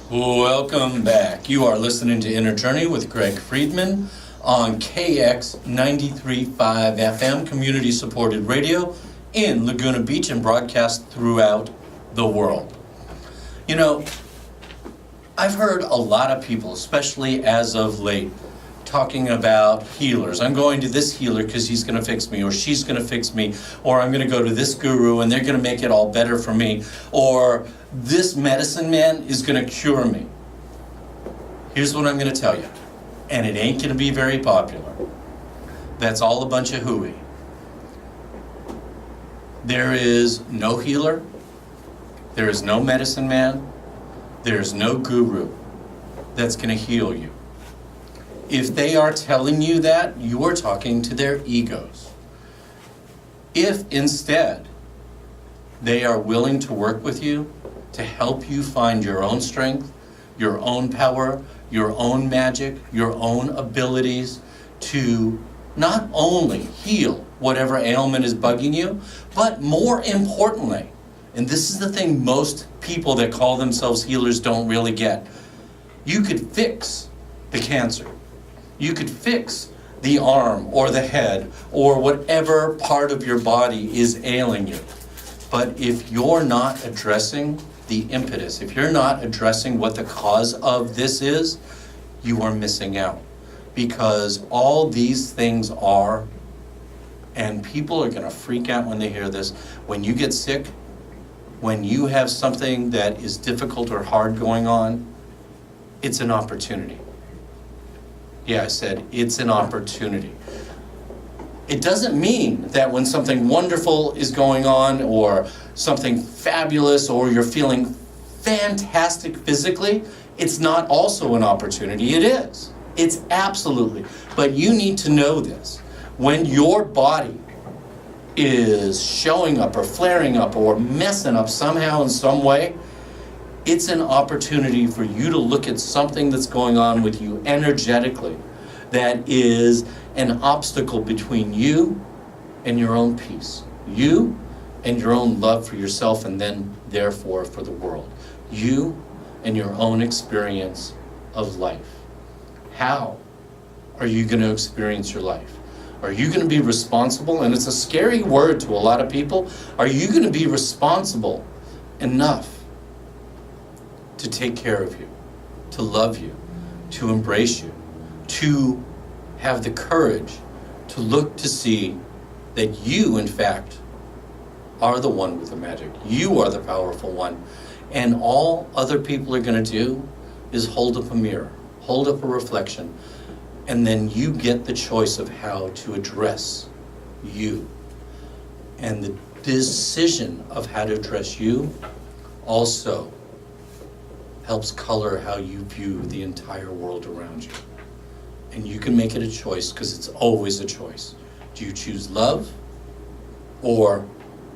Welcome back. You are listening to Inner Journey with Greg Friedman on KX 93.5 FM community supported radio in Laguna Beach and broadcast throughout the world. You know, I've heard a lot of people, especially as of late, talking about healers. I'm going to this healer because he's going to fix me, or she's going to fix me, or I'm going to go to this guru and they're going to make it all better for me, or this medicine man is going to cure me. Here's what I'm going to tell you, and it ain't going to be very popular. That's all a bunch of hooey. There is no healer, there is no medicine man, there is no guru that's going to heal you. If they are telling you that, you are talking to their egos. If instead they are willing to work with you to help you find your own strength, your own power, your own magic, your own abilities to not only heal whatever ailment is bugging you, but more importantly, and this is the thing most people that call themselves healers don't really get, you could fix the cancer. You could fix the arm or the head or whatever part of your body is ailing you. But if you're not addressing the impetus, if you're not addressing what the cause of this is, you are missing out. Because all these things are, and people are going to freak out when they hear this, when you get sick, when you have something that is difficult or hard going on, it's an opportunity. Yeah, I said it's an opportunity. It doesn't mean that when something wonderful is going on or something fabulous or you're feeling fantastic physically, it's not also an opportunity. It is. It's absolutely. But you need to know this. When your body is showing up or flaring up or messing up somehow in some way, it's an opportunity for you to look at something that's going on with you energetically that is an obstacle between you and your own peace. You and your own love for yourself and then therefore for the world. You and your own experience of life. How are you going to experience your life? Are you going to be responsible? And it's a scary word to a lot of people. Are you going to be responsible enough to take care of you, to love you, to embrace you, to have the courage to look to see that you, in fact, are the one with the magic. You are the powerful one. And all other people are going to do is hold up a mirror, hold up a reflection, and then you get the choice of how to address you. And the decision of how to address you also helps color how you view the entire world around you. And you can make it a choice because it's always a choice. Do you choose love or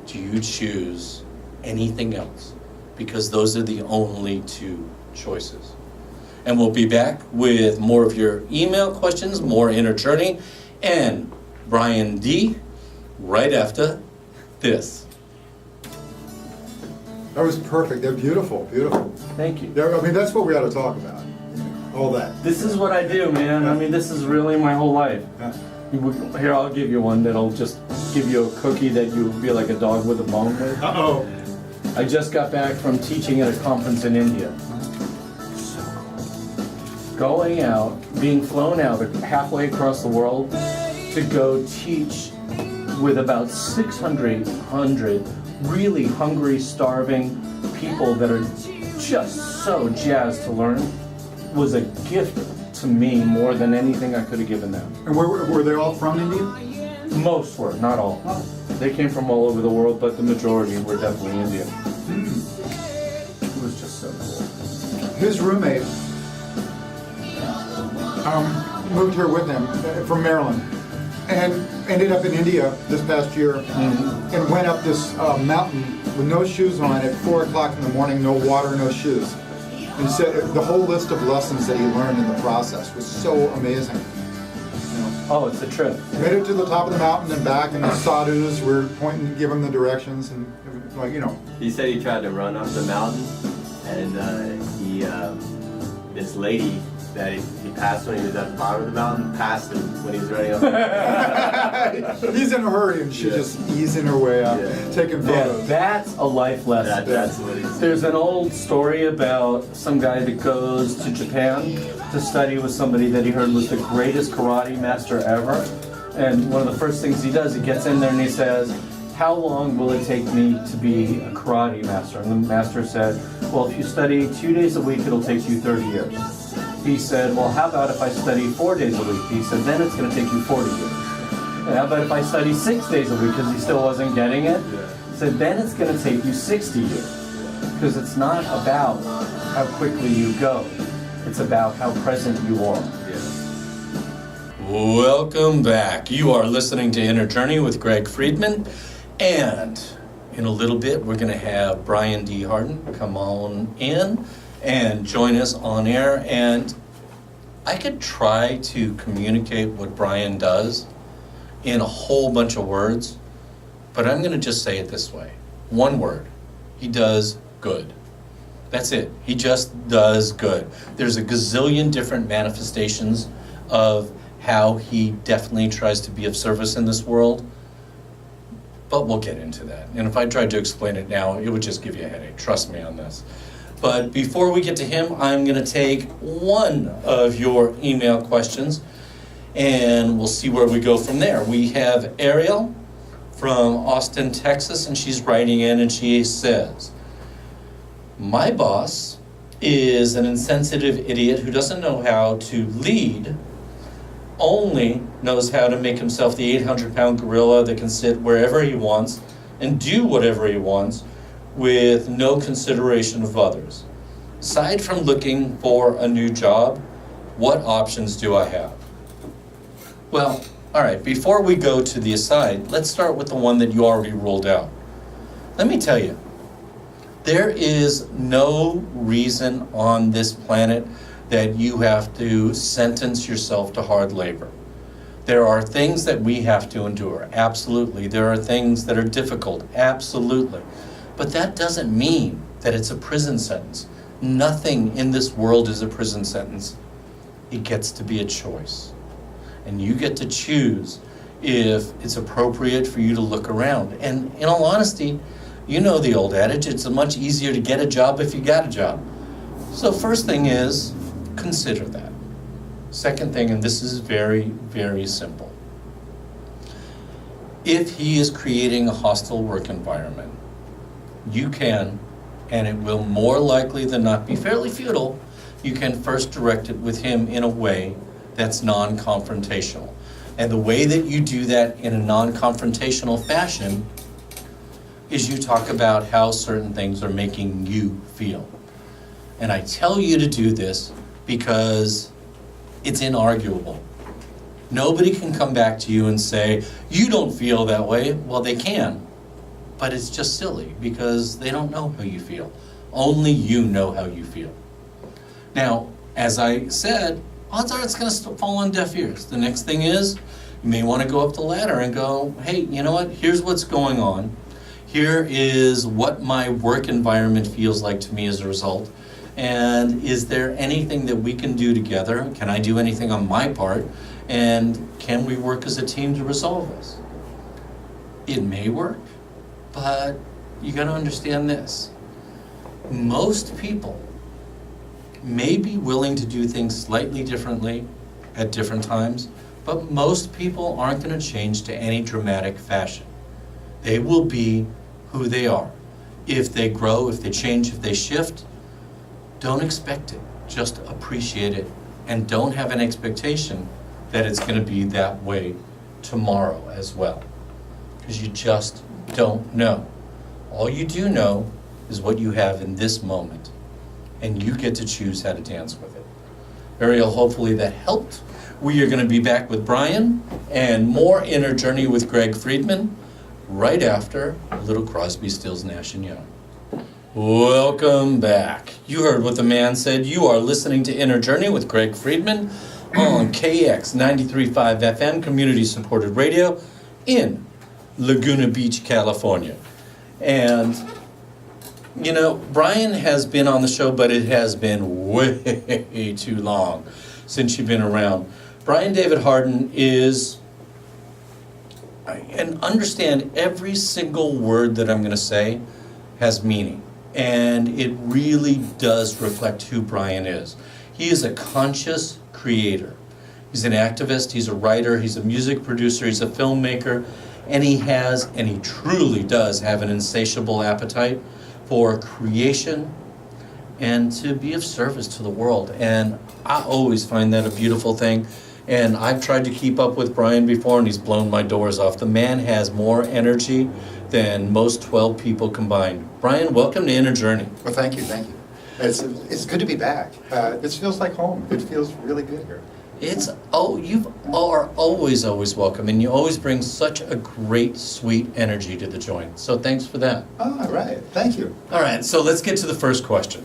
do you choose anything else? Because those are the only two choices. And we'll be back with more of your email questions, more Inner Journey, and Brian D. right after this. That was perfect. They're beautiful, beautiful. Thank you. I mean, that's what we ought to talk about. All that. This is what I do, man. I mean, this is really my whole life. Yeah. Here, I'll give you one that'll just give you a cookie that you'll be like a dog with a bone with. Uh-oh. I just got back from teaching at a conference in India. Going out, being flown out halfway across the world to go teach with about 600 really hungry, starving people that are just so jazzed to learn was a gift to me more than anything I could have given them. And were they all from India? Most were, not all. They came from all over the world, but the majority were definitely Indian. It was just so cool. His roommate moved here with him from Maryland and ended up in India this past year and went up this mountain with no shoes on at 4 o'clock in the morning, no water, no shoes. And he said the whole list of lessons that he learned in the process was so amazing. Oh, it's a trip. Made it to the top of the mountain and back, and the sadhus were pointing, give him the directions, and like, you know. He said he tried to run up the mountain, and he this lady that he passed when he was at the bottom of the mountain, passed him when he was running up. He's in a hurry and she's just easing her way up, taking Yeah, photos. that's a life lesson. That's what he said. There's an old story about some guy that goes to Japan to study with somebody that he heard was the greatest karate master ever. And one of the first things he does, he gets in there and he says, "How long will it take me to be a karate master?" And the master said, "Well, if you study 2 days a week, it'll take you 30 years. He said, "Well, how about if I study 4 days a week?" He said, "Then it's going to take you 40 years. And how about if I study 6 days a week?" Because he still wasn't getting it. He said, "Then it's going to take you 60 years. Because it's not about how quickly you go. It's about how present you are." Welcome back. You are listening to Inner Journey with Greg Friedman. And in a little bit, we're going to have Brian D. Hardin come on in and join us on air. And I could try to communicate what Brian does in a whole bunch of words, but I'm going to just say it this way. One word. He does good. That's it. He just does good. There's a gazillion different manifestations of how he definitely tries to be of service in this world, but we'll get into that. And if I tried to explain it now, it would just give you a headache. Trust me on this. But before we get to him, I'm going to take one of your email questions, and we'll see where we go from there. We have Ariel from Austin, Texas, and she's writing in, and she says, "My boss is an insensitive idiot who doesn't know how to lead, only knows how to make himself the 800-pound gorilla that can sit wherever he wants and do whatever he wants with no consideration of others. Aside from looking for a new job, what options do I have?" Well, all right, before we go to the aside, let's start with the one that you already ruled out. Let me tell you, there is no reason on this planet that you have to sentence yourself to hard labor. There are things that we have to endure, absolutely. There are things that are difficult, absolutely. But that doesn't mean that it's a prison sentence. Nothing in this world is a prison sentence. It gets to be a choice. And you get to choose if it's appropriate for you to look around. And in all honesty, you know the old adage, it's much easier to get a job if you got a job. So first thing is, consider that. Second thing, and this is very, very simple. If he is creating a hostile work environment, you can, and it will more likely than not be fairly futile, you can first direct it with him in a way that's non-confrontational. And the way that you do that in a non-confrontational fashion is you talk about how certain things are making you feel. And I tell you to do this because it's inarguable. Nobody can come back to you and say, "You don't feel that way." Well, they can, but it's just silly because they don't know how you feel. Only you know how you feel. Now, as I said, odds are it's going to fall on deaf ears. The next thing is, you may want to go up the ladder and go, "Hey, you know what? Here's what's going on. Here is what my work environment feels like to me as a result. And is there anything that we can do together? Can I do anything on my part? And can we work as a team to resolve this?" It may work, but you got to understand this. Most people may be willing to do things slightly differently at different times, but most people aren't going to change to any dramatic fashion. They will be who they are. If they grow, if they change, if they shift, don't expect it. Just appreciate it, and don't have an expectation that it's going to be that way tomorrow as well, because you just don't know. All you do know is what you have in this moment, and you get to choose how to dance with it. Ariel, hopefully that helped. We are going to be back with Brian and more Inner Journey with Greg Friedman right after a little Crosby, Stills, Nash & Young. Welcome back. You heard what the man said. You are listening to Inner Journey with Greg Friedman on KX 93.5 FM, community-supported radio in Laguna Beach, California. And You know, Brian has been on the show, but it has been way too long since you've been around. Brian David Hardin is, and understand every single word that I'm going to say has meaning. And it really does reflect who Brian is. He is a conscious creator. He's an activist, he's a writer, he's a music producer, he's a filmmaker, and he truly does have an insatiable appetite for creation and to be of service to the world. And I always find that a beautiful thing. And I've tried to keep up with Brian before, and he's blown my doors off. The man has more energy than most 12 people combined. Brian, welcome to Inner Journey. Well, thank you. It's good to be back. This feels like home. It feels really good here. You are always welcome, and you always bring such a great, sweet energy to the joint. So thanks for that. All right. Thank you. All right, so let's get to the first question.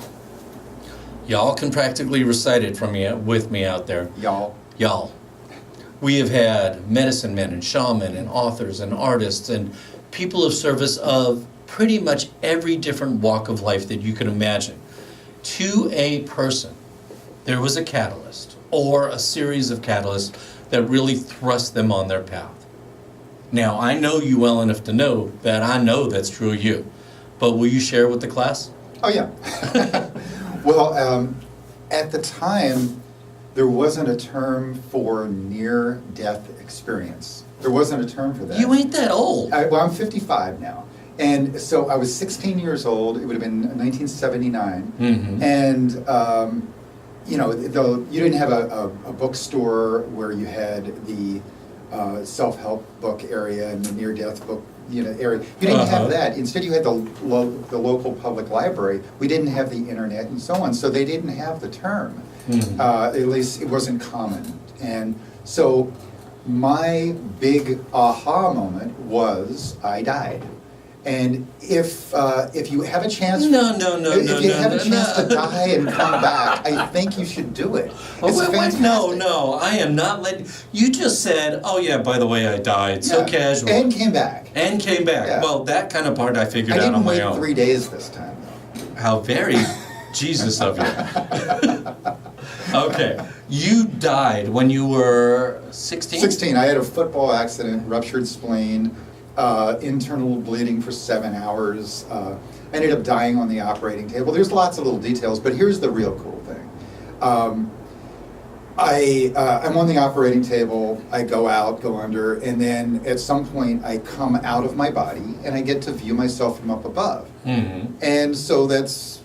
Y'all can practically recite it with me out there. Y'all. We have had medicine men and shaman and authors and artists and people of service of pretty much every different walk of life that you can imagine. To a person, there was a catalyst or a series of catalysts that really thrust them on their path. Now, I know you well enough to know that I know that's true of you, but will you share with the class? Oh, yeah. Well, at the time, there wasn't a term for near-death experience. There wasn't a term for that. You ain't that old. I'm 55 now. And so I was 16 years old. It would have been 1979. Mm-hmm. And, you didn't have a bookstore where you had the self-help book area and the near-death book area. You didn't have that. Instead, you had the local public library. We didn't have the internet and so on. So they didn't have the term. Mm-hmm. At least it wasn't common. And so my big aha moment was I died. And if you have a chance, to die and come back, I think you should do it. It's fantastic. No, I am not letting. You just said, oh yeah, by the way, I died. So casual. And came back. Yeah. Well, that kind of part I figured out on my own. I didn't wait 3 days this time, though. How very Jesus of you. Okay, you died when you were 16? 16. I had a football accident, ruptured spleen, internal bleeding for 7 hours. I ended up dying on the operating table. There's lots of little details, but here's the real cool thing. I'm on the operating table, I go under, and then at some point I come out of my body and I get to view myself from up above. Mm-hmm. And so that's,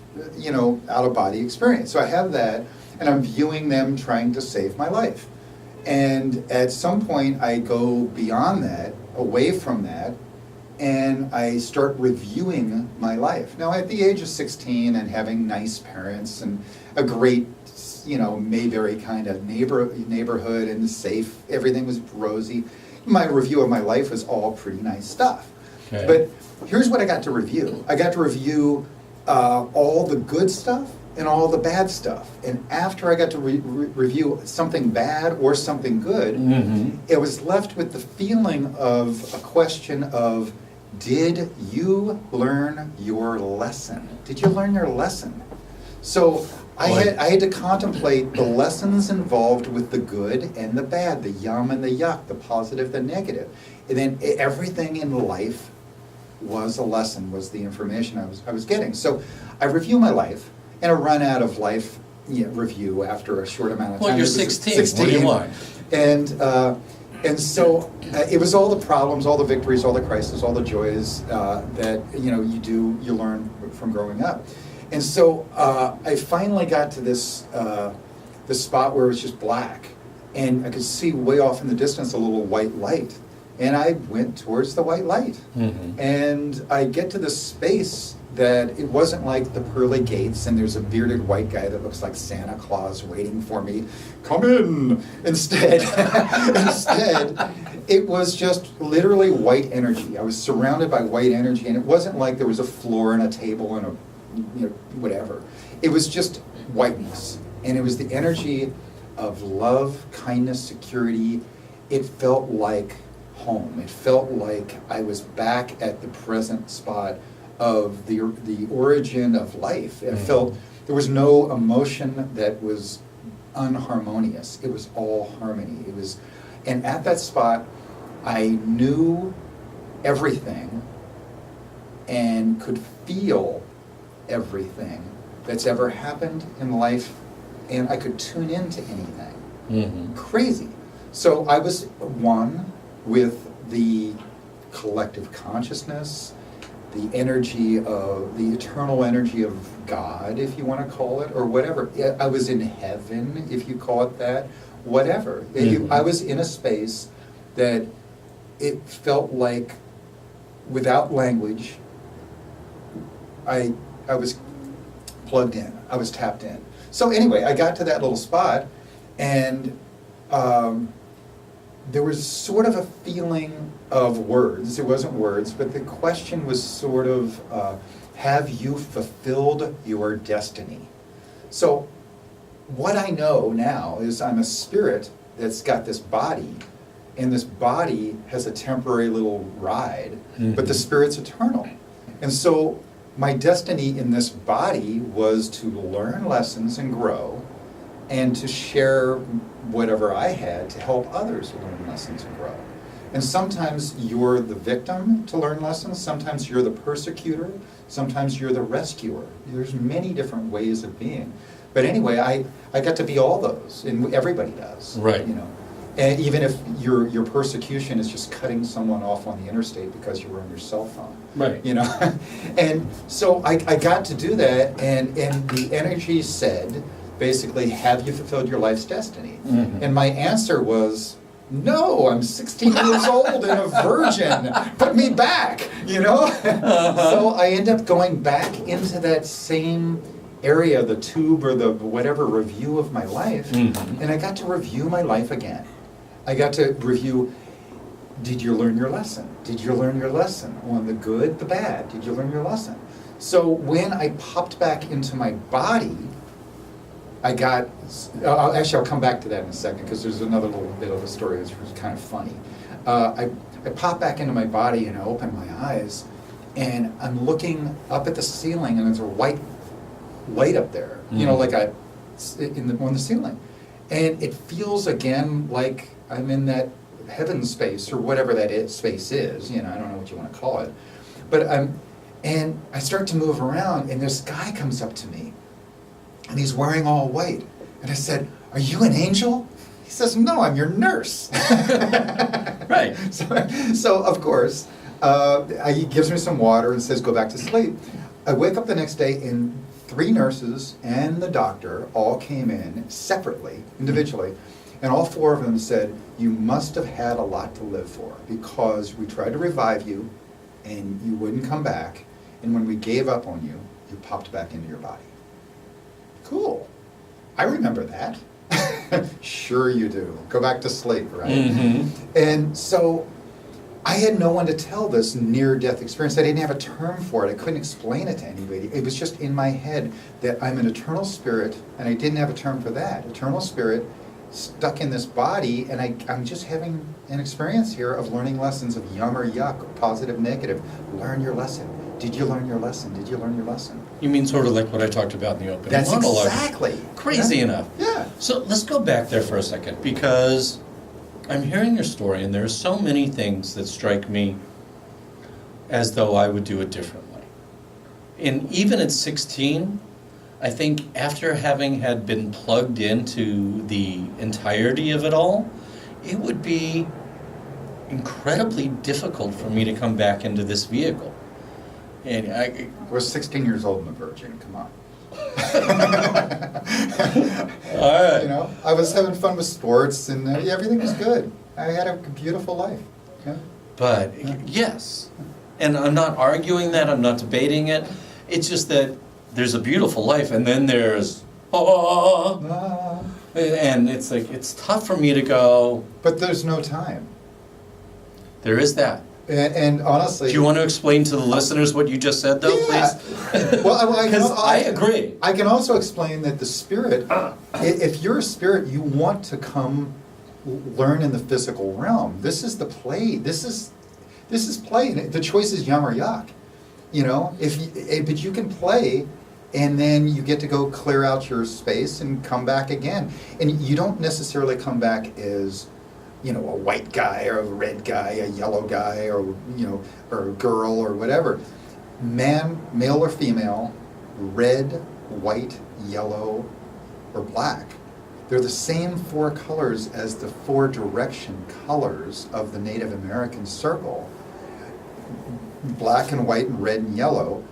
out of body experience. So I have that, and I'm viewing them trying to save my life. And at some point I go beyond that, away from that, and I start reviewing my life. Now, at the age of 16 and having nice parents and a great, Mayberry kind of neighborhood and safe, everything was rosy. My review of my life was all pretty nice stuff. Okay. But here's what I got to review. I got to review all the good stuff and all the bad stuff. And after I got to review something bad or something good, mm-hmm. It was left with the feeling of a question of, did you learn your lesson? Did you learn your lesson? So I had to contemplate the lessons involved with the good and the bad, the yum and the yuck, the positive, the negative. And then everything in life was a lesson, was the information I was getting. So I review my life, and I run out of life review after a short amount of time. Well, you're 16. What do you want? And so it was all the problems, all the victories, all the crises, all the joys that you learn from growing up. And so I finally got to this spot where it was just black, and I could see way off in the distance a little white light. And I went towards the white light. Mm-hmm. And I get to this space that it wasn't like the pearly gates and there's a bearded white guy that looks like Santa Claus waiting for me. Come in! Instead, it was just literally white energy. I was surrounded by white energy, and it wasn't like there was a floor and a table and whatever. It was just whiteness. And it was the energy of love, kindness, security. It felt like home. It felt like I was back at the present spot of the origin of life. It felt there was no emotion that was unharmonious. It was all harmony. It was, and at that spot, I knew everything and could feel everything that's ever happened in life, and I could tune into anything. Mm-hmm. Crazy. So I was one with the collective consciousness, the energy of, the eternal energy of God, if you want to call it, or whatever. I was in heaven, if you call it that, whatever. Mm-hmm. I was in a space that it felt like, without language, I was plugged in, I was tapped in. So anyway, I got to that little spot, and there was sort of a feeling of words. It wasn't words, but the question was sort of, have you fulfilled your destiny? So what I know now is I'm a spirit that's got this body, and this body has a temporary little ride, but the spirit's eternal. And so my destiny in this body was to learn lessons and grow, and to share whatever I had to help others learn lessons and grow. And sometimes you're the victim to learn lessons, sometimes you're the persecutor, sometimes you're the rescuer. There's many different ways of being. But anyway, I got to be all those, and everybody does. Right. You know, and even if your persecution is just cutting someone off on the interstate because you were on your cell phone. Right. You know, and so I got to do that, and the energy said, basically, have you fulfilled your life's destiny? Mm-hmm. And my answer was, no, I'm 16 years old and a virgin. Put me back, you know? So I end up going back into that same area, the tube or the whatever review of my life, and I got to review my life again. I got to review, did you learn your lesson? Did you learn your lesson? On the good, the bad, did you learn your lesson? So when I popped back into my body, I got, actually I'll come back to that in a second, because there's another little bit of the story that's kind of funny. I popped back into my body and I opened my eyes, and I'm looking up at the ceiling, and there's a white light up there, you know, like on the ceiling. And it feels again like I'm in that heaven space, or whatever that space is, you know, I don't know what you want to call it. But and I start to move around, and this guy comes up to me, and he's wearing all white. And I said, "Are you an angel?" He says, "No, I'm your nurse." Right. So of course, he gives me some water and says, "Go back to sleep." I wake up the next day, and 3 nurses and the doctor all came in separately, individually, and all 4 of them said, "You must have had a lot to live for, because we tried to revive you, and you wouldn't come back, and when we gave up on you, you popped back into your body." Cool. I remember that. Sure you do. Go back to sleep, right? Mm-hmm. And so I had no one to tell this near-death experience. I didn't have a term for it. I couldn't explain it to anybody. It was just in my head that I'm an eternal spirit, and I didn't have a term for that. Eternal spirit stuck in this body, and I'm just having an experience here of learning lessons of yum or yuck, or positive, negative. Learn your lesson. Did you learn your lesson? Did you learn your lesson? You mean sort of like what I talked about in the opening That's monologue? exactly. Crazy Yeah. enough. Yeah. So let's go back there for a second, because I'm hearing your story, and there are so many things that strike me as though I would do it differently. And even at 16, I think after having had been plugged into the entirety of it all, it would be incredibly difficult for me to come back into this vehicle. And I was 16 years old and a virgin, come on. all right. You know, I was having fun with sports, and everything was good. I had a beautiful life. Yeah. But yes, and I'm not arguing that, I'm not debating it. It's just that there's a beautiful life, and then there's, Ah. and it's like, it's tough for me to go, But there's no time. there is that. And honestly... Do you want to explain to the listeners what you just said, though, Yeah. please? Well, Because I agree. I can also explain that the spirit, if you're a spirit, you want to come learn in the physical realm. This is the play. This is play. The choice is yum or yuck. You know, but you can play, and then you get to go clear out your space and come back again. And you don't necessarily come back as, you know, a white guy or a red guy, a yellow guy, or, you know, or a girl or whatever. Man, male or female, red, white, yellow, or black. They're the same four colors as the four direction colors of the Native American circle. Black and white and red and yellow,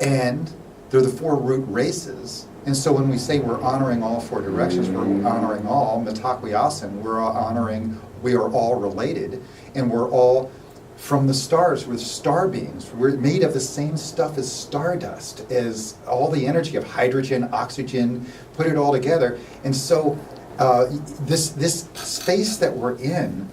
and they're the four root races. And so when we say we're honoring all four directions, we're honoring all, Mitakuye-Oyasin, we're honoring, we are all related, and we're all from the stars, we're star beings. We're made of the same stuff as stardust, as all the energy of hydrogen, oxygen, put it all together. And so this space that we're in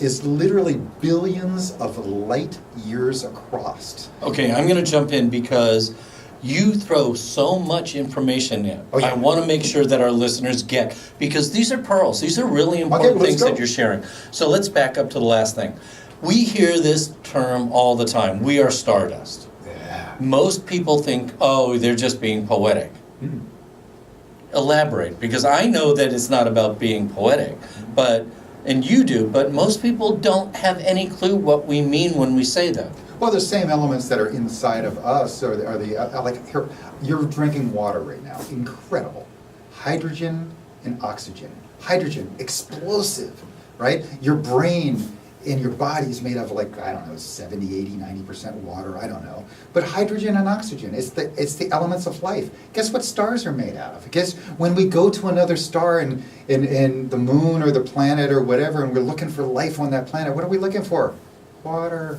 is literally billions of light years across. Okay, I'm going to jump in because you throw so much information in. Oh, yeah. I want to make sure that our listeners get, because these are pearls. These are really Okay, important let's things go. that you're sharing. So let's back up to the last thing. We hear this term all the time. We are stardust. Yeah. Most people think, oh, they're just being poetic. Elaborate, because I know that it's not about being poetic, but, and you do, but most people don't have any clue what we mean when we say that. Well, the same elements that are inside of us are like, here, you're drinking water right now. Incredible. Hydrogen and oxygen. Hydrogen, explosive, right? Your brain and your body is made of, like, I don't know, 70, 80, 90% water, I don't know. But hydrogen and oxygen, it's the elements of life. Guess what stars are made out of? Guess when we go to another star and the moon or the planet or whatever, and we're looking for life on that planet, what are we looking for? Water.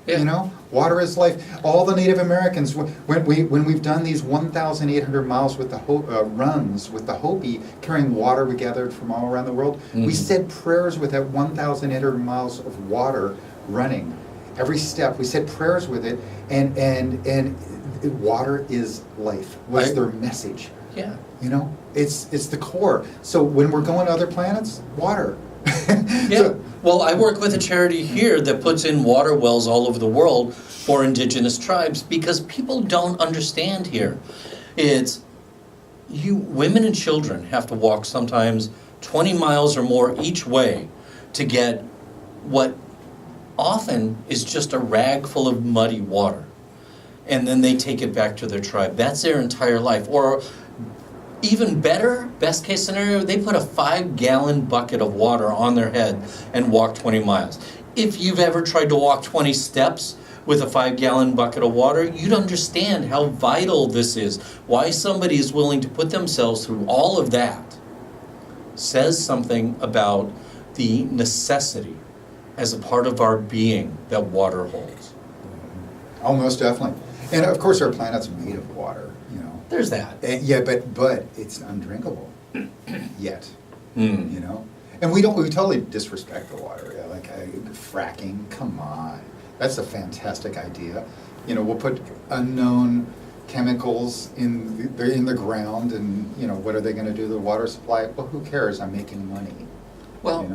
Yeah. You know, water is life. All the Native Americans, when we've done these 1,800 miles with the runs with the Hopi, carrying water we gathered from all around the world, we said prayers with that 1,800 miles of water running. Every step, we said prayers with it, and water is life. Was their message? Yeah. You know, it's the core. So when we're going to other planets, water. Yeah. So, Well, I work with a charity here that puts in water wells all over the world for indigenous tribes because people don't understand here. It's women and children have to walk sometimes 20 miles or more each way to get what often is just a rag full of muddy water. And then they take it back to their tribe. That's their entire life. Or even better, best case scenario, they put a 5-gallon bucket of water on their head and walk 20 miles. If you've ever tried to walk 20 steps with a 5-gallon bucket of water, you'd understand how vital this is. Why somebody is willing to put themselves through all of that says something about the necessity as a part of our being that water holds. almost definitely. And of course, our planet's made of water, you know. There's that. Yeah, but it's undrinkable yet, Mm. you know. And we totally disrespect the water. Yeah, like fracking, come on, that's a fantastic idea. You know, we'll put unknown chemicals in the ground, and you know, what are they going to do to the water supply? Well, who cares? I'm making money. Well,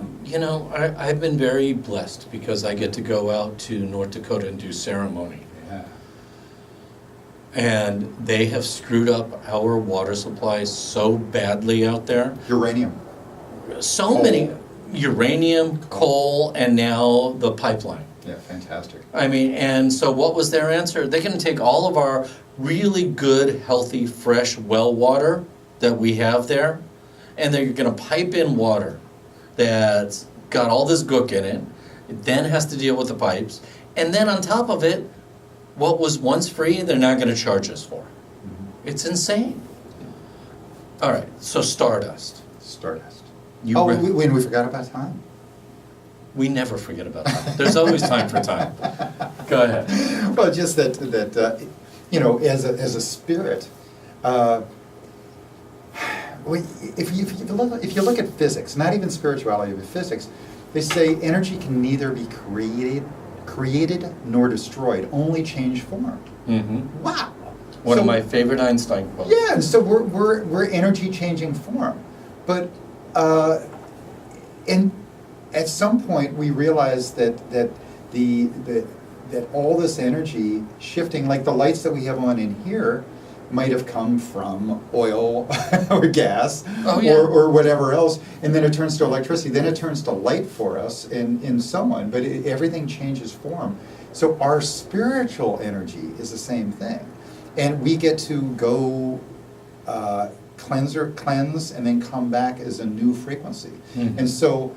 I've been very blessed because I get to go out to North Dakota and do ceremony. Yeah. And they have screwed up our water supplies so badly out there. Uranium. So Coal. many, uranium, coal, and now the pipeline. Yeah, fantastic. I mean, and so what was their answer? They're going to take all of our really good, healthy, fresh well water that we have there, and they're going to pipe in water that's got all this gook in it. It then has to deal with the pipes. And then on top of it, what was once free, they're now going to charge us for. Mm-hmm. It's insane. All right, so Stardust. Stardust. You re- we forgot about time. We never forget about time. There's always time for time. Go ahead. Well, just that you know, as a spirit, if you look at physics, not even spirituality, but physics, they say energy can neither be created nor destroyed, only change form. Mm-hmm. Wow. One of my favorite Einstein quotes. Yeah, and so we're energy changing form, but and at some point we realized that the that all this energy shifting, like the lights that we have on in here, might have come from oil or gas Oh, yeah. or whatever else, and then it turns to electricity, then it turns to light for us in someone, but everything changes form. So our spiritual energy is the same thing. And we get to go cleanse and then come back as a new frequency. Mhm. And so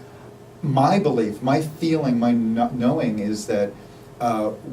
my belief, my feeling, my knowing is that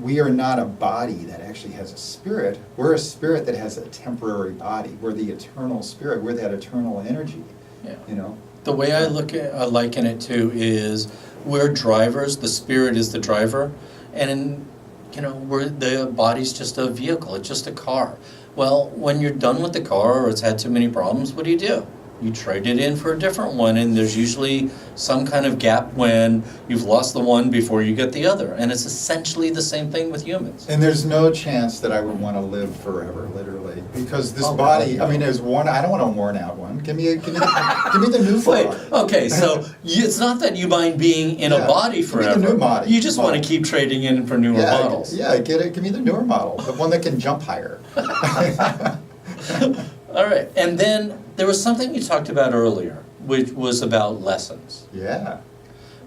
we are not a body that actually has a spirit. We're a spirit that has a temporary body. We're the eternal spirit. We're that eternal energy. Yeah. You know? The way I liken it to is we're drivers, the spirit is the driver, and the body's just a vehicle, it's just a car. Well, when you're done with the car or it's had too many problems, what do? You trade it in for a different one, and there's usually some kind of gap when you've lost the one before you get the other. And it's essentially the same thing with humans. And there's no chance that I would want to live forever, literally, because this Oh, body. God, no. I mean, there's one. I don't want a worn out one. Give me the new Wait, car. okay, so it's not that you mind being in a Yeah, body give me the forever. new body. You just want to keep trading in for newer Yeah, models. yeah. Give me the newer model, the one that can jump higher. All right, and then there was something you talked about earlier, which was about lessons. Yeah.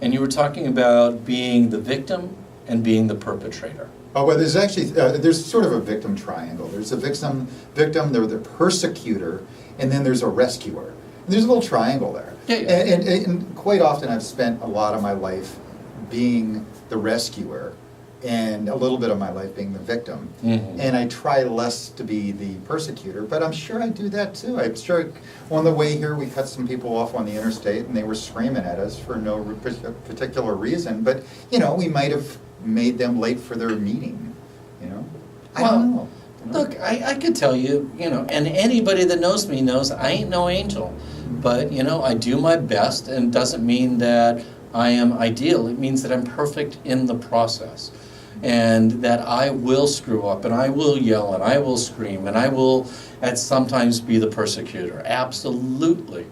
And you were talking about being the victim and being the perpetrator. Oh, well, there's actually, there's sort of a victim triangle. There's a victim, there's the persecutor, and then there's a rescuer. And there's a little triangle there. Yeah, yeah. And quite often I've spent a lot of my life being the rescuer and a little bit of my life being the victim. Mhm. And I try less to be the persecutor, but I'm sure I do that too. I'm sure on the way here we cut some people off on the interstate and they were screaming at us for no particular reason, but we might have made them late for their meeting, I don't know. Look, I could tell you, and anybody that knows me knows I ain't no angel. But, I do my best, and it doesn't mean that I am ideal. It means that I'm perfect in the process. And that I will screw up, and I will yell, and I will scream, and I will at sometimes be the persecutor. Absolutely.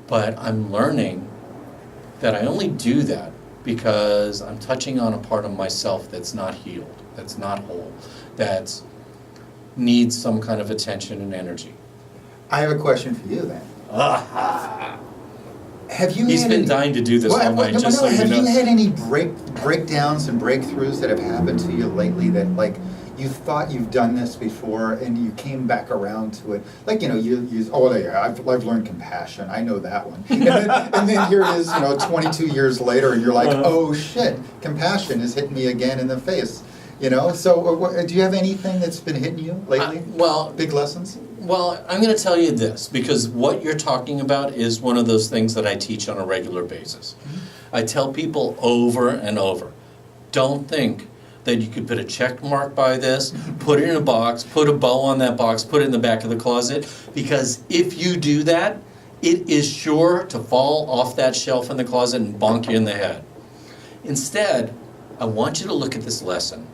But I'm learning that I only do that because I'm touching on a part of myself that's not healed, that's not whole, that needs some kind of attention and energy. I have a question for you then. Have you He's had been any- dying to do this all night, just so you have know. you had any breakdowns and breakthroughs that have happened to you lately that you thought you've done this before and you came back around to it? I've learned compassion. I know that one. And then here it is, 22 years later, and you're like, oh shit, compassion is hitting me again in the face. So do you have anything that's been hitting you lately? Big lessons? Well, I'm going to tell you this, because what you're talking about is one of those things that I teach on a regular basis. I tell people over and over, don't think that you could put a check mark by this, put it in a box, put a bow on that box, put it in the back of the closet, because if you do that, it is sure to fall off that shelf in the closet and bonk you in the head. Instead, I want you to look at this lesson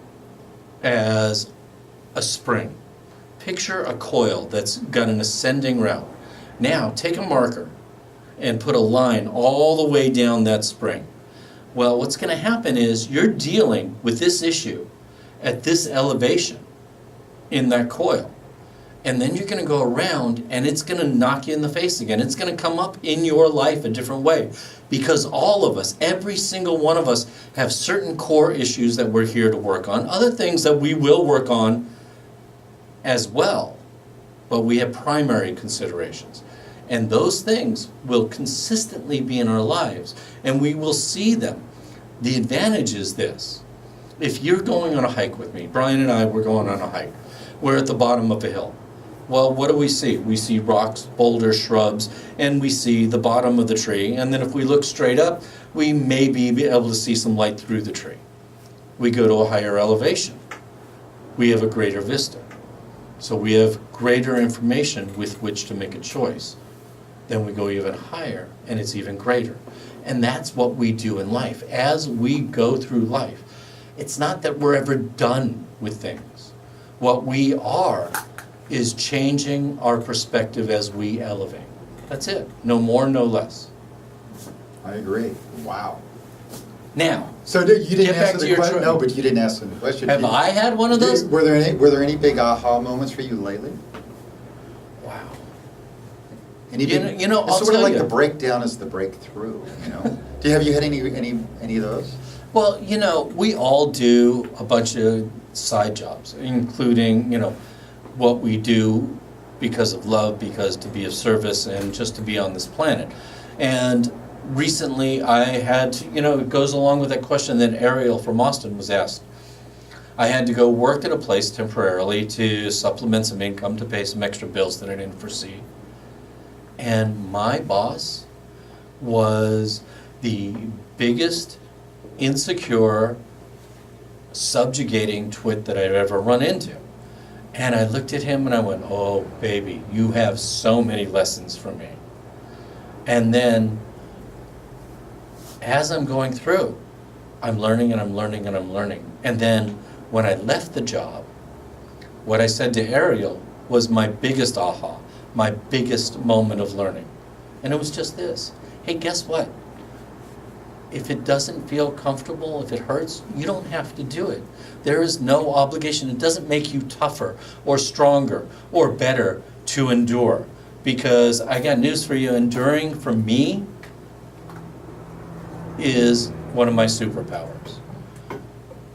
as a spring. Picture a coil that's got an ascending route. Now, take a marker and put a line all the way down that spring. Well, what's going to happen is you're dealing with this issue at this elevation in that coil. And then you're going to go around and it's going to knock you in the face again. It's going to come up in your life a different way. Because all of us, every single one of us, have certain core issues that we're here to work on. Other things that we will work on as well. But we have primary considerations. And those things will consistently be in our lives. And we will see them. The advantage is this. If you're going on a hike with me, Brian and I, we're going on a hike. We're at the bottom of a hill. Well, what do we see? We see rocks, boulders, shrubs, and we see the bottom of the tree. And then if we look straight up, we may be able to see some light through the tree. We go to a higher elevation. We have a greater vista. So we have greater information with which to make a choice. Then we go even higher, and it's even greater. And that's what we do in life. As we go through life, it's not that we're ever done with things. What we are is changing our perspective as we elevate. That's it. No more, no less. I agree. Wow. Now, So you didn't Get back answer to the your question. tr- No, but you didn't answer the question. have I had one of those? Were there any big aha moments for you lately? Wow. Any You big, know, it's I'll sort of tell like you. the breakdown is the breakthrough. You know. Have you had any of those? Well, we all do a bunch of side jobs, including, what we do because of love, because to be of service, and just to be on this planet. And recently I had to, it goes along with that question that Ariel from Austin was asked. I had to go work at a place temporarily to supplement some income to pay some extra bills that I didn't foresee. And my boss was the biggest insecure, subjugating twit that I've ever run into. And I looked at him and I went, oh, baby, you have so many lessons for me. And then, as I'm going through, I'm learning and I'm learning and I'm learning. And then, when I left the job, what I said to Ariel was my biggest aha, my biggest moment of learning. And it was just this. Hey, guess what? If it doesn't feel comfortable, if it hurts, you don't have to do it. There is no obligation. It doesn't make you tougher or stronger or better to endure. Because I got news for you, enduring for me is one of my superpowers.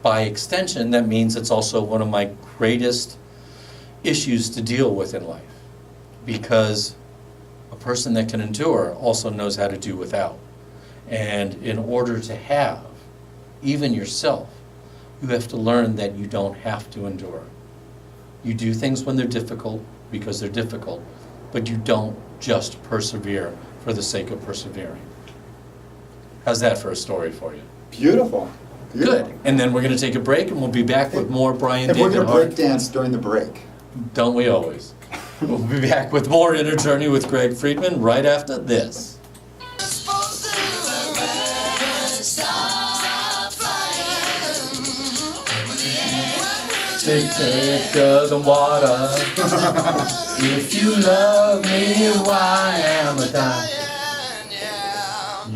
By extension, that means it's also one of my greatest issues to deal with in life. Because a person that can endure also knows how to do without. And in order to have, even yourself, you have to learn that you don't have to endure. You do things when they're difficult because they're difficult, but you don't just persevere for the sake of persevering. How's that for a story for you? Beautiful. Good. And then we're going to take a break and we'll be back with more Brian And we're David going to Hart. break dance during the break. Don't we always? We'll be back with more Inner Journey with Greg Friedman right after this. Thicker than water. If you love me, why am I dying?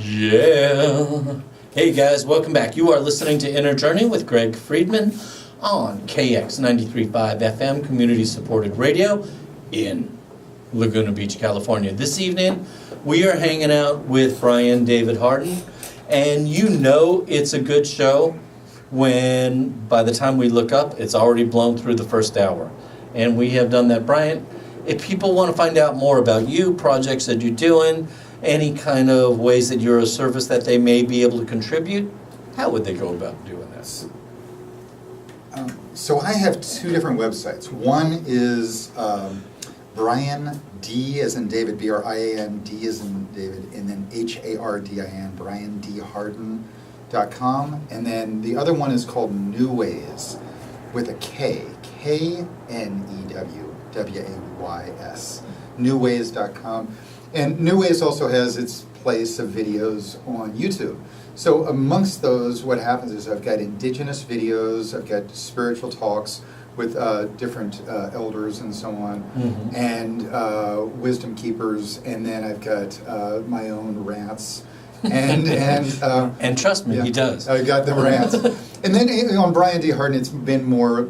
Yeah. Hey guys, welcome back. You are listening to Inner Journey with Greg Friedman on KX 93.5 FM Community Supported Radio in Laguna Beach, California. This evening, we are hanging out with Brian David Hardin, and it's a good show when by the time we look up, it's already blown through the first hour. And we have done that. Brian, if people want to find out more about you, projects that you're doing, any kind of ways that you're a service that they may be able to contribute, how would they go about doing this? So I have two different websites. One is Brian D as in David, Brian D as in David, and then Hardin, BrianDHardin.com. And then the other one is called New Ways with a K, KNEWWAYS, newways.com. And New Ways also has its place of videos on YouTube. So amongst those, what happens is I've got indigenous videos, I've got spiritual talks with different elders and so on, and wisdom keepers, and then I've got my own rants. And trust me, yeah, he does. I got the rants. And then on Brian D. Hardin, it's been more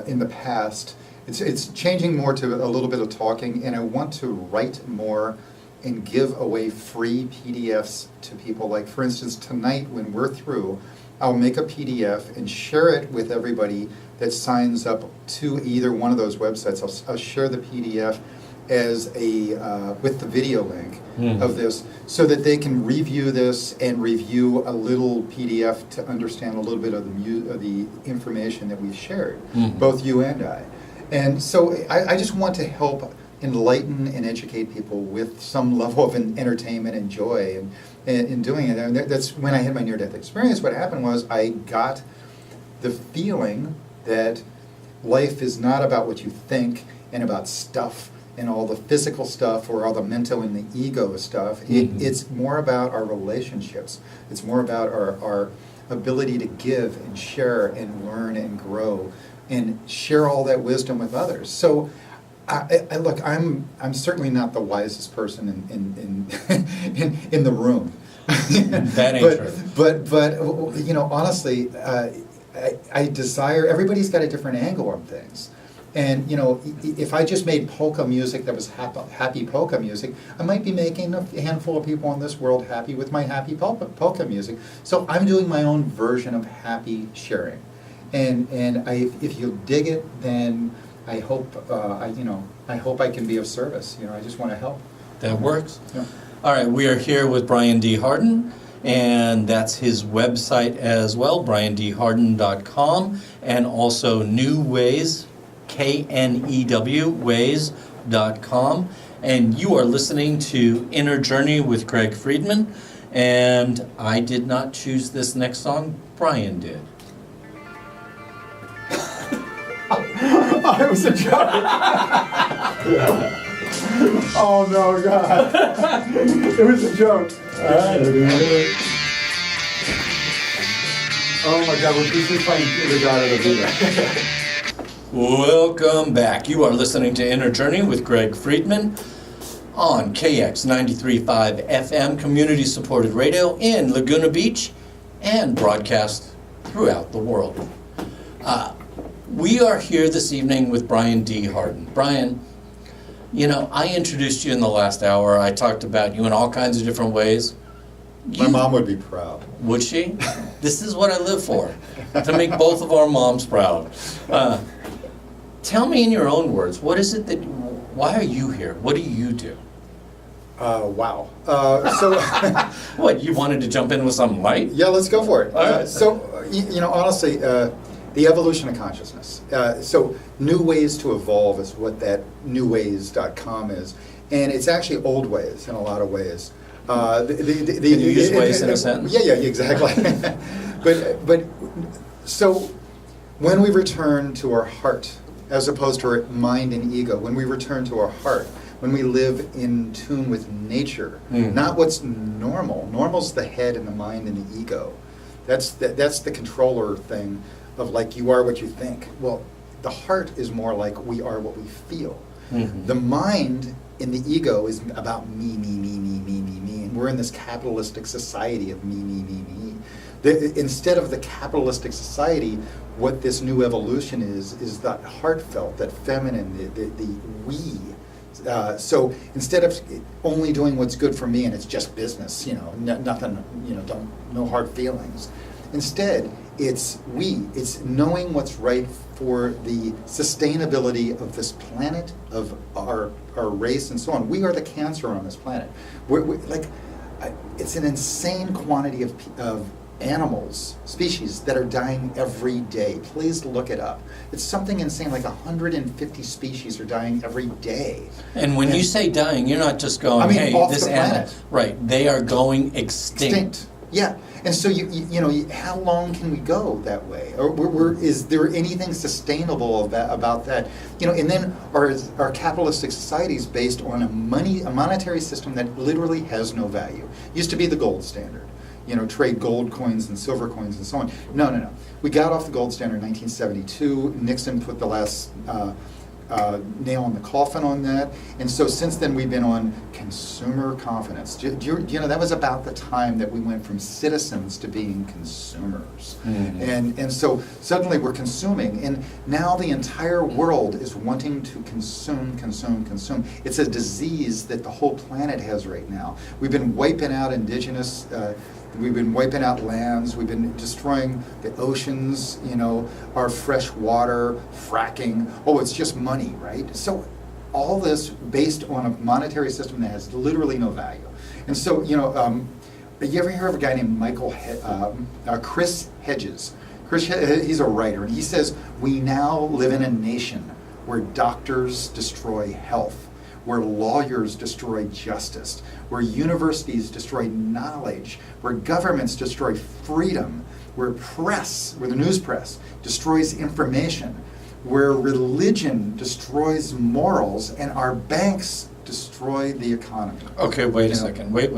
in the past. It's changing more to a little bit of talking, and I want to write more and give away free PDFs to people. Like, for instance, tonight when we're through, I'll make a PDF and share it with everybody that signs up to either one of those websites. I'll share the PDF as with the video link of this, so that they can review this and review a little PDF to understand a little bit of the information that we've shared, both you and I. And so I just want to help enlighten and educate people with some level of entertainment and joy in doing it. And that's when I had my near-death experience. What happened was I got the feeling that life is not about what you think and about stuff and all the physical stuff or all the mental and the ego stuff. It's more about our relationships. It's more about our ability to give and share and learn and grow and share all that wisdom with others. So I look, I'm certainly not the wisest person in the room. That ain't true. But you know, honestly, I desire. Everybody's got a different angle on things, and you know, if I just made polka music that was happy polka music, I might be making a handful of people in this world happy with my happy polka music. So I'm doing my own version of happy sharing, and if you dig it, then I hope I hope I can be of service. You know, I just want to help. That works. Yeah. All right, we are here with Brian D. Hardin, and that's his website as well, briandhardin.com, and also New Ways, KNEW, ways.com. And you are listening to Inner Journey with Greg Friedman, and I did not choose this next song, Brian did. Oh, it was a joke. Oh no, God. It was a joke. Oh my God, we're just playing the God of the Buddha. Welcome back. You are listening to Inner Journey with Greg Friedman on KX 93.5 FM community supported radio in Laguna Beach and broadcast throughout the world. We are here this evening with Brian D. Hardin. Brian, you know, I introduced you in the last hour. I talked about you in all kinds of different ways. My mom would be proud. Would she? This is what I live for, to make both of our moms proud. Tell me in your own words, what is it why are you here? What do you do? Wow. What, you wanted to jump in with something light? Yeah, let's go for it. All right. You know, honestly, the evolution of consciousness. So New Ways to Evolve is what that newways.com is. And it's actually old ways in a lot of ways. Can you use ways in a sentence? Yeah, exactly. but so when we return to our heart, as opposed to our mind and ego, when we return to our heart, when we live in tune with nature, not what's normal. Normal's the head and the mind and the ego. That's the controller thing of like you are what you think. Well, the heart is more like we are what we feel. The mind in the ego is about me, and we're in this capitalistic society of me. Instead of the capitalistic society, what this new evolution is that heartfelt, that feminine, the we. So instead of only doing what's good for me and it's just business, you know, nothing, you know, no hard feelings. Instead, it's it's knowing what's right for the sustainability of this planet, of our race and so on. We are the cancer on this planet. We're it's an insane quantity of animals, species that are dying every day. Please look it up. It's something insane, like 150 species are dying every day. And when you say dying, you're not just going, hey, off this the animal. planet. Right, they are going extinct. Yeah, and so you know, how long can we go that way? Or is there anything sustainable about that? You know, and then our capitalistic society is based on a monetary system that literally has no value. Used to be the gold standard. You know, trade gold coins and silver coins and so on. No. We got off the gold standard in 1972. Nixon put the last nail in the coffin on that. And so since then we've been on consumer confidence. Do you know, that was about the time that we went from citizens to being consumers. And so suddenly we're consuming. And now the entire world is wanting to consume. It's a disease that the whole planet has right now. We've been wiping out indigenous we've been wiping out lands, we've been destroying the oceans, you know, our fresh water, fracking. Oh, it's just money, right? So all this based on a monetary system that has literally no value. And so, you know, you ever hear of a guy named Chris Hedges? He's a writer, and he says, we now live in a nation where doctors destroy health, where lawyers destroy justice, where universities destroy knowledge, where governments destroy freedom, where the news press destroys information, where religion destroys morals, and our banks destroy the economy. Okay, wait a second. Wait.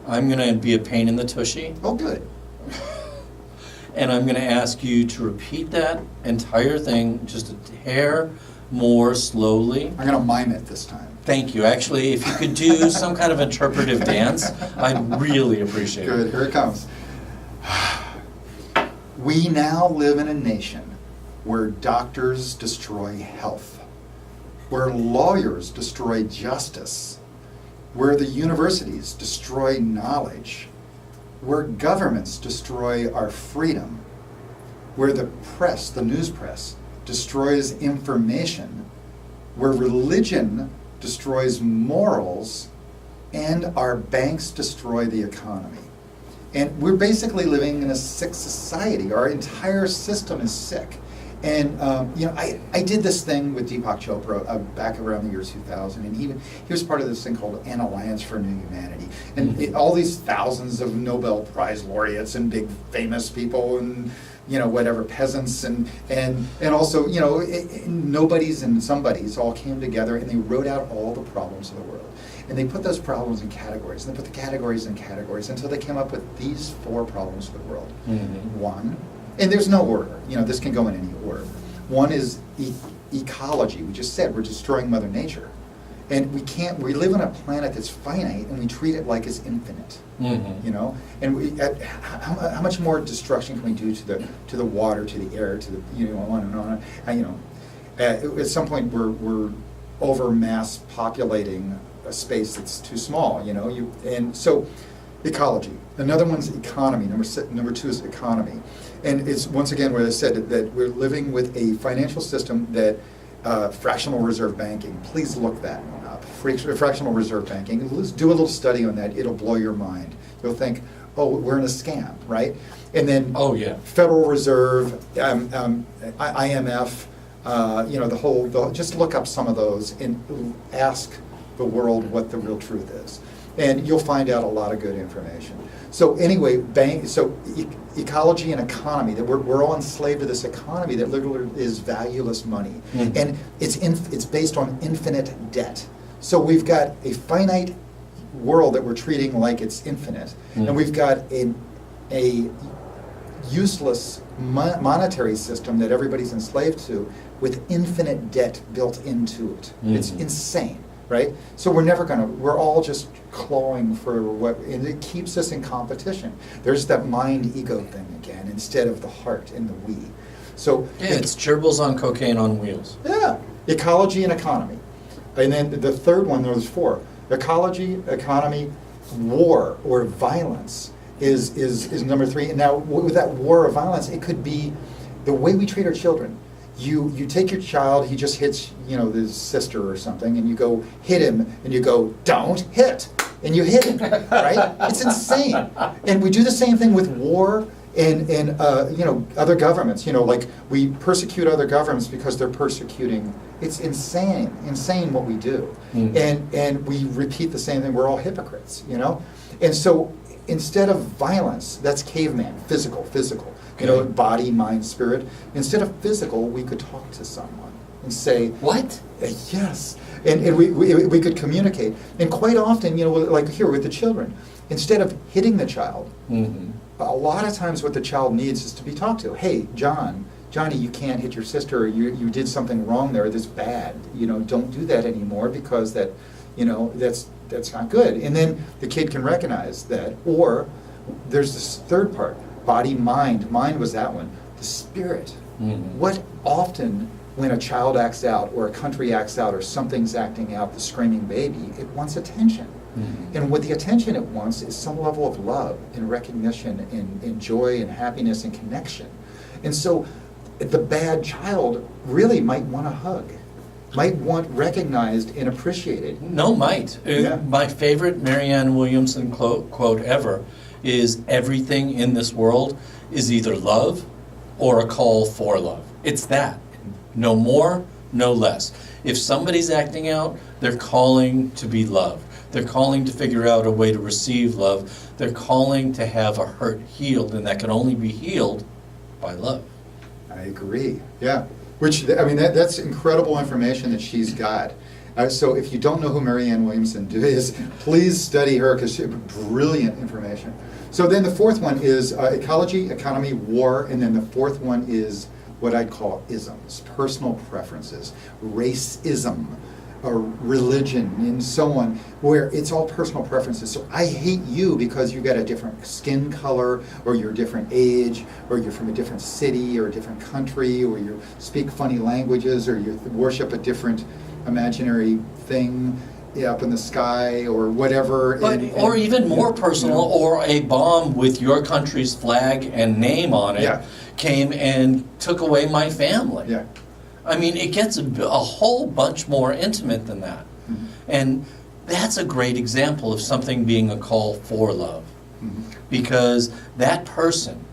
I'm going to be a pain in the tushy. Oh, good. and I'm going to ask you to repeat that entire thing just a hair more slowly. I'm going to mime it this time. Thank you. Actually, if you could do some kind of interpretive dance, I'd really appreciate Good, it. here it comes. We now live in a nation where doctors destroy health, where lawyers destroy justice, where the universities destroy knowledge, where governments destroy our freedom, where the press, the news press, destroys information, where religion destroys morals, and our banks destroy the economy. And we're basically living in a sick society. Our entire system is sick. And I did this thing with Deepak Chopra back around the year 2000, and he was part of this thing called An Alliance for New Humanity. And all these thousands of Nobel Prize laureates and big famous people and whatever, peasants and also nobodies and somebodies all came together and they wrote out all the problems of the world. And they put those problems in categories, and they put the categories in categories until they came up with these 4 problems of the world. One, and there's no order, this can go in any order. One is ecology. We just said we're destroying Mother Nature. And we live on a planet that's finite and we treat it like it's infinite. And how much more destruction can we do to the water, to the air, to the, on and on. At some point we're over mass populating a space that's too small, and so ecology. Another one's economy. Number 2 is economy. And it's once again where I said that we're living with a financial system that fractional reserve banking. Please look that one up. Fractional reserve banking. Let's do a little study on that. It'll blow your mind. You'll think, oh, we're in a scam, right? And then Federal Reserve, IMF, just look up some of those and ask the world what the real truth is. And you'll find out a lot of good information. So anyway, ecology and economy, that we're all enslaved to this economy that literally is valueless money. And it's based on infinite debt. So we've got a finite world that we're treating like it's infinite. And we've got a useless monetary system that everybody's enslaved to with infinite debt built into it. It's insane. Right? So we're all just clawing for and it keeps us in competition. There's that mind-ego thing again, instead of the heart and the we. So it's gerbils on cocaine on wheels. Yeah, ecology and economy. And then the third one, there's 4. Ecology, economy, war or violence is number 3. And now with that war or violence, it could be the way we treat our children. You take your child, he just hits, his sister or something, and you go hit him, and you go, don't hit, and you hit him, right? It's insane. And we do the same thing with war and other governments. Like we persecute other governments because they're persecuting. It's insane what we do. And we repeat the same thing. We're all hypocrites, And so instead of violence, that's caveman, physical. Body, mind, spirit. Instead of physical, we could talk to someone and say, what? Yes. And we could communicate. And quite often, like here with the children, instead of hitting the child, a lot of times what the child needs is to be talked to. Hey, Johnny, you can't hit your sister. You did something wrong there. That's bad. Don't do that anymore because that's not good. And then the kid can recognize that. Or there's this third part. Body, mind. Mind was that one. The spirit. What often, when a child acts out, or a country acts out, or something's acting out, the screaming baby, it wants attention. And what the attention it wants is some level of love and recognition and joy and happiness and connection. And so the bad child really might want a hug, might want recognized and appreciated. No, might. My favorite Marianne Williamson quote ever is everything in this world is either love or a call for love. It's that. No more, no less. If somebody's acting out, they're calling to be loved. They're calling to figure out a way to receive love. They're calling to have a hurt healed, and that can only be healed by love. I agree. Yeah. Which, that's incredible information that she's got. So if you don't know who Marianne Williamson is, please study her because she has brilliant information. So then the fourth one is ecology, economy, war, and then the fourth one is what I'd call isms, personal preferences, racism, or religion, and so on, where it's all personal preferences. So I hate you because you got a different skin color, or you're a different age, or you're from a different city, or a different country, or you speak funny languages, or you worship a different imaginary thing up in the sky, or whatever. But, or even more personal, or a bomb with your country's flag and name on it came and took away my family. Yeah. I mean, it gets a whole bunch more intimate than that. Mm-hmm. And that's a great example of something being a call for love. Mm-hmm. Because that person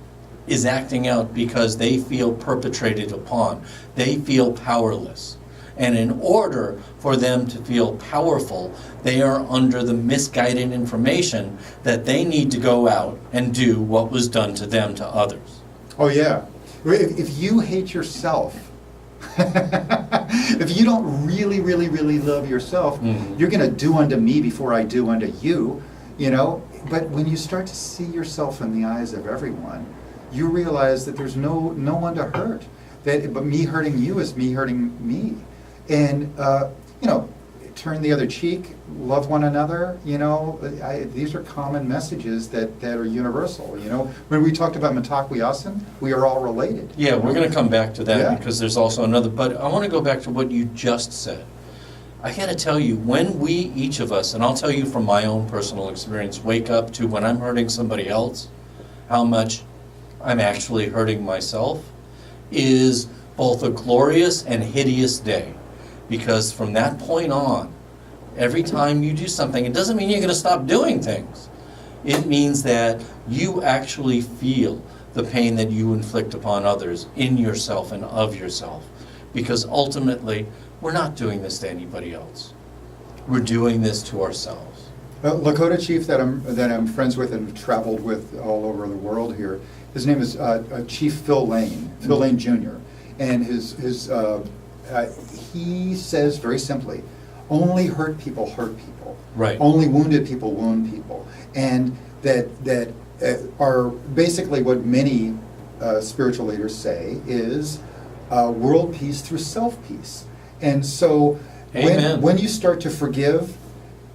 is acting out because they feel perpetrated upon. They feel powerless. And in order for them to feel powerful, they are under the misguided information that they need to go out and do what was done to them to others. Oh yeah. If you hate yourself, if you don't really, really, really love yourself, you're going to do unto me before I do unto you, you know. But when you start to see yourself in the eyes of everyone, you realize that there's no one to hurt. But me hurting you is me hurting me. And, you know, turn the other cheek, love one another, you know. These are common messages that are universal, you know. When we talked about Mitakuye-oyasin, we are all related. Yeah, we're going to come back to that Yeah. because there's also another, but I want to go back to what you just said. I got to tell you, when we, each of us, and I'll tell you from my own personal experience, wake up to when I'm hurting somebody else, how much I'm actually hurting myself, is both a glorious and hideous day. Because from that point on, every time you do something, it doesn't mean you're going to stop doing things. It means that you actually feel the pain that you inflict upon others in yourself and of yourself. Because ultimately, we're not doing this to anybody else. We're doing this to ourselves. Lakota chief that I'm friends with and traveled with all over the world here, his name is Chief Phil Lane, Phil Lane Jr. And he says very simply, only hurt people hurt people. Right. Only wounded people wound people. And that are basically what many spiritual leaders say is world peace through self-peace. And so when you start to forgive,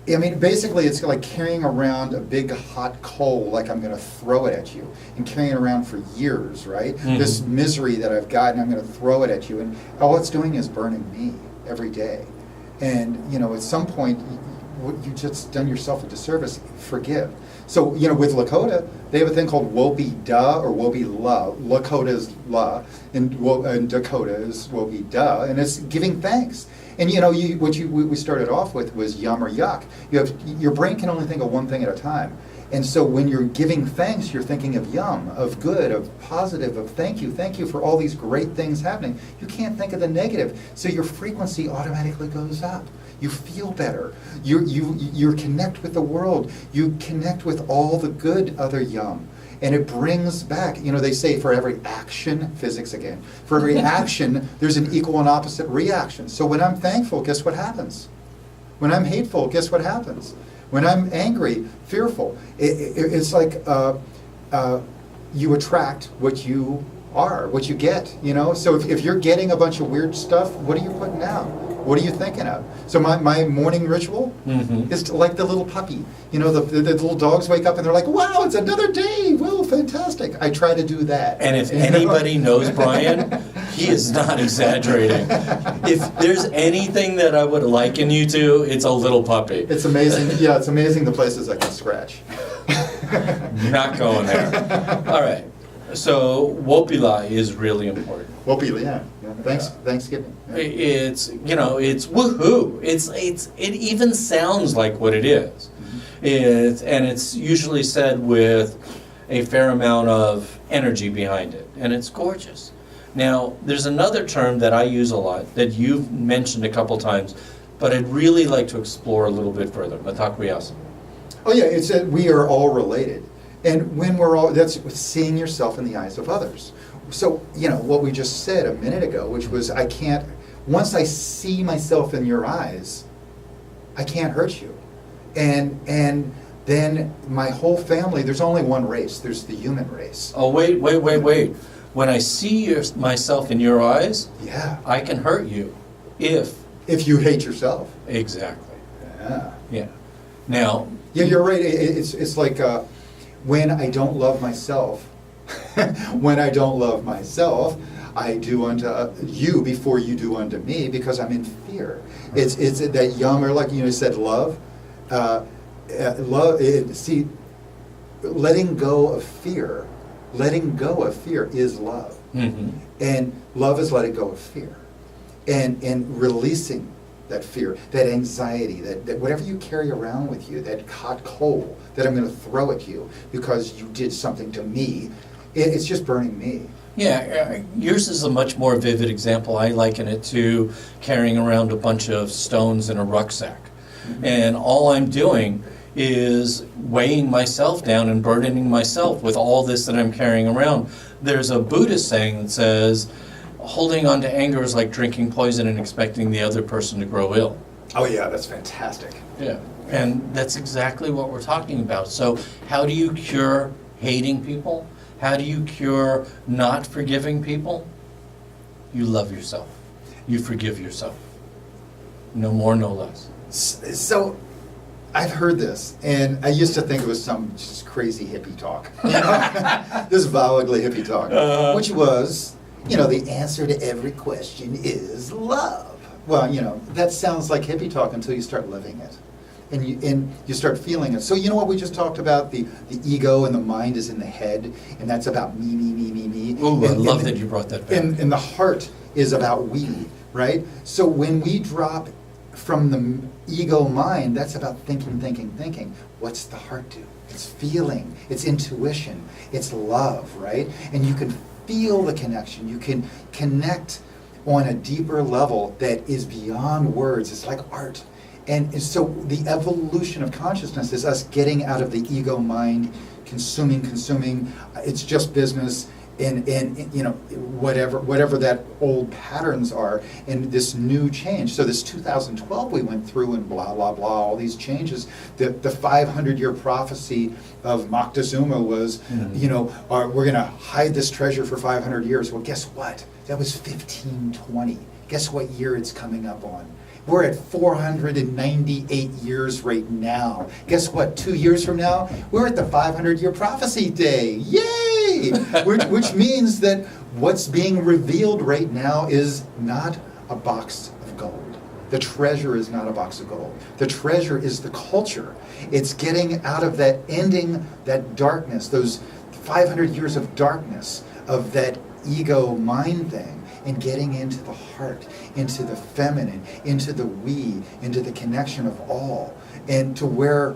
I mean, basically it's like carrying around a big hot coal, like I'm going to throw it at you, and carrying it around for years, right? Mm-hmm. This misery that I've got, and I'm going to throw it at you, and all it's doing is burning me every day. And, you know, at some point, you just done yourself a disservice. Forgive. So, you know, with Lakota, they have a thing called Woe-be-da or Woe-be-la. Lakota is la, and Dakota is Woe-be-da, and it's giving thanks. And you know, what we started off with was yum or yuck. Your brain can only think of one thing at a time. And so when you're giving thanks, you're thinking of yum, of good, of positive, of thank you for all these great things happening. You can't think of the negative. So your frequency automatically goes up. You feel better. You connect with the world. You connect with all the good other yum. And it brings back, you know, they say for every action, physics again, for every action, there's an equal and opposite reaction. So when I'm thankful, guess what happens? When I'm hateful, guess what happens? When I'm angry, fearful, it's like you attract what you are, what you get, you know? So if you're getting a bunch of weird stuff, what are you putting out? What are you thinking of? So my morning ritual is like the little puppy. You know, the little dogs wake up and they're like, wow, it's another day. Well, fantastic. I try to do that. And if anybody knows Brian, he is not exaggerating. If there's anything that I would liken you to, it's a little puppy. It's amazing. Yeah, it's amazing the places I can scratch. Not going there. All right. So Wopila is really important. Wopila, yeah. Thanksgiving. Yeah. It's, you know, it's woohoo. It even sounds like what it is. And it's usually said with a fair amount of energy behind it, and it's gorgeous. Now, there's another term that I use a lot that you've mentioned a couple times, but I'd really like to explore a little bit further. Mitakuye-oyasin. Oh yeah, it's that we are all related. And when we're all, that's seeing yourself in the eyes of others. So, you know, what we just said a minute ago, which was once I see myself in your eyes, I can't hurt you. And then my whole family, there's only one race, there's the human race. Oh, wait. When I see myself in your eyes, Yeah. I can hurt you if... If you hate yourself. Exactly. Yeah. Yeah. Now... Yeah, you're right. It's like when I don't love myself, when I don't love myself, I do unto you before you do unto me, because I'm in fear. It's that yum, or like you said, love. See, letting go of fear is love. Mhm. And love is letting go of fear. And releasing that fear, that anxiety, that whatever you carry around with you, that hot coal that I'm going to throw at you because you did something to me, it's just burning me. Yeah, yours is a much more vivid example. I liken it to carrying around a bunch of stones in a rucksack. And all I'm doing is weighing myself down and burdening myself with all this that I'm carrying around. There's a Buddhist saying that says, holding on to anger is like drinking poison and expecting the other person to grow ill. Oh yeah, that's fantastic. Yeah, and that's exactly what we're talking about. So how do you cure hating people? How do you cure not forgiving people? You love yourself. You forgive yourself. No more, no less. So, I've heard this, and I used to think it was some just crazy hippie talk. This violently hippie talk, which was, the answer to every question is love. Well, that sounds like hippie talk until you start living it. And you start feeling it. So you know what we just talked about? The ego and the mind is in the head, and that's about me, me, me, me, me. Ooh, I love that you brought that back. And the heart is about we, right? So when we drop from the ego mind, that's about thinking, thinking, thinking. What's the heart do? It's feeling, it's intuition, it's love, right? And you can feel the connection. You can connect on a deeper level that is beyond words. It's like art. And so the evolution of consciousness is us getting out of the ego mind, consuming, it's just business, and whatever that old patterns are, and this new change. So this 2012 we went through, and blah, blah, blah, all these changes. The 500-year prophecy of Moctezuma was, we're going to hide this treasure for 500 years. Well, guess what? That was 1520. Guess what year it's coming up on? We're at 498 years right now. Guess what? 2 years from now, we're at the 500-year prophecy day. Yay! which means that what's being revealed right now is not a box of gold. The treasure is not a box of gold. The treasure is the culture. It's getting out of that, ending that darkness, those 500 years of darkness, of that ego mind thing, and getting into the heart, into the feminine, into the we, into the connection of all, and to where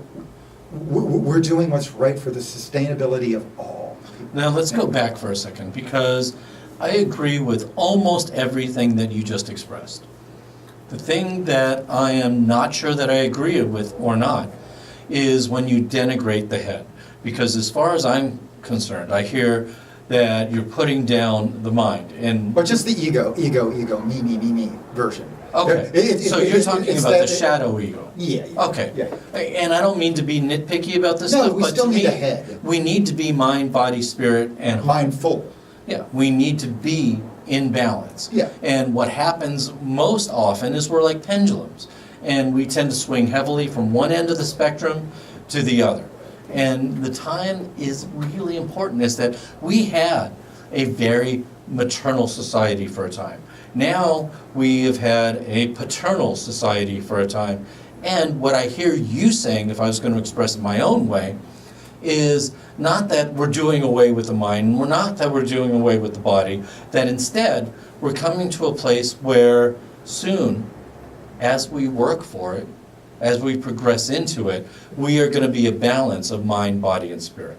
we're doing what's right for the sustainability of all. Now let's go back for a second, because I agree with almost everything that you just expressed. The thing that I am not sure that I agree with or not is when you denigrate the head. Because as far as I'm concerned, I hear that you're putting down the mind. But just the ego, me version. Okay, so you're talking about the shadow ego. Yeah. Okay. Yeah. And I don't mean to be nitpicky about this No, stuff, we but still to need me, the head. we need to be mind, body, spirit, and heart. Mindful. Yeah, we need to be in balance. Yeah. And what happens most often is we're like pendulums, and we tend to swing heavily from one end of the spectrum to the other. And the time is really important, is that we had a very maternal society for a time. Now we have had a paternal society for a time. And what I hear you saying, if I was going to express it my own way, is not that we're doing away with the mind, not that we're doing away with the body, that instead we're coming to a place where soon, as we work for it, as we progress into it, we are going to be a balance of mind, body, and spirit.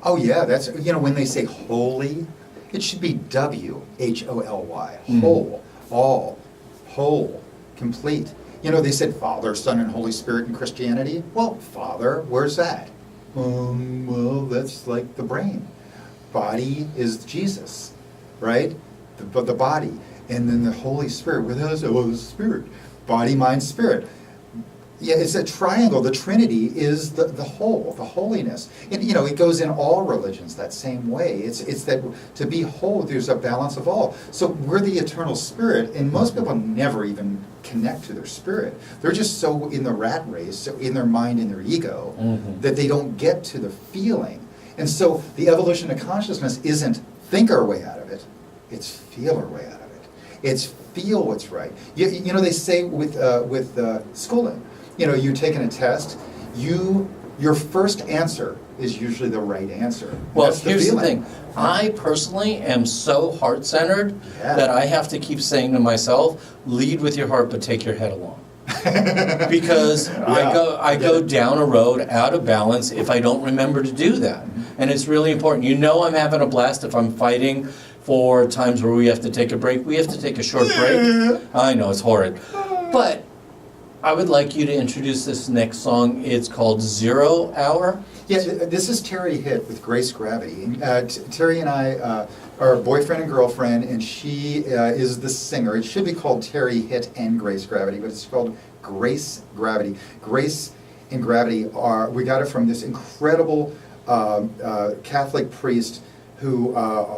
Oh yeah, that's, when they say holy, it should be W-H-O-L-Y. Whole, all, whole, complete. They said Father, Son, and Holy Spirit in Christianity. Well, Father, where's that? Well, that's like the brain. Body is Jesus, right? The body. And then the Holy Spirit, where the hell is it? Well, the Spirit. Body, mind, spirit. Yeah, it's a triangle. The Trinity is the whole, the holiness. And you know, it goes in all religions that same way. It's that to be whole, there's a balance of all. So we're the eternal spirit, and most people never even connect to their spirit. They're just so in the rat race, so in their mind, in their ego, that they don't get to the feeling. And so the evolution of consciousness isn't think our way out of it, it's feel our way out of it. It's feel what's right. You know, they say with schooling, you know, you're taking a test, your first answer is usually the right answer. Well, That's here's the feeling. thing. I personally am so heart-centered Yeah. that I have to keep saying to myself, lead with your heart, but take your head along. Because I go down a road out of balance if I don't remember to do that. And it's really important. You know I'm having a blast if I'm fighting for times where we have to take a break. We have to take a short break. I know, it's horrid. But I would like you to introduce this next song. It's called 0 Hour. Yeah, this is Terry Hitt with Grace Gravity. Terry and I are boyfriend and girlfriend, and she is the singer. It should be called Terry Hitt and Grace Gravity, but it's called Grace Gravity. Grace and Gravity we got it from this incredible Catholic priest who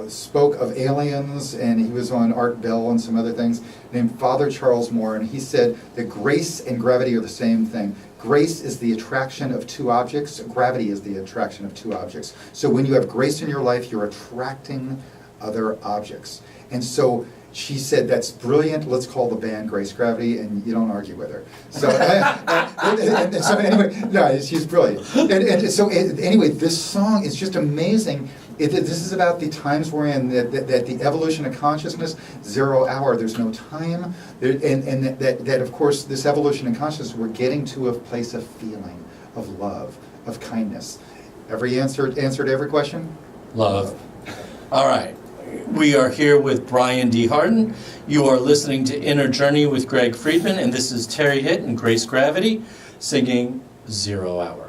spoke of aliens, and he was on Art Bell and some other things, named Father Charles Moore, and he said that grace and gravity are the same thing. Grace is the attraction of two objects, gravity is the attraction of two objects. So when you have grace in your life, you're attracting other objects. And so she said, that's brilliant, let's call the band Grace Gravity, and you don't argue with her. So, so anyway, no, she's brilliant. Anyway, this song is just amazing. This is about the times we're in, that the evolution of consciousness, 0 hour, there's no time, and that of course, this evolution in consciousness, we're getting to a place of feeling, of love, of kindness. Answered every question? Love. All right. We are here with Brian D. Hardin. You are listening to Inner Journey with Greg Friedman, and this is Terry Hitt and Grace Gravity singing 0 Hour.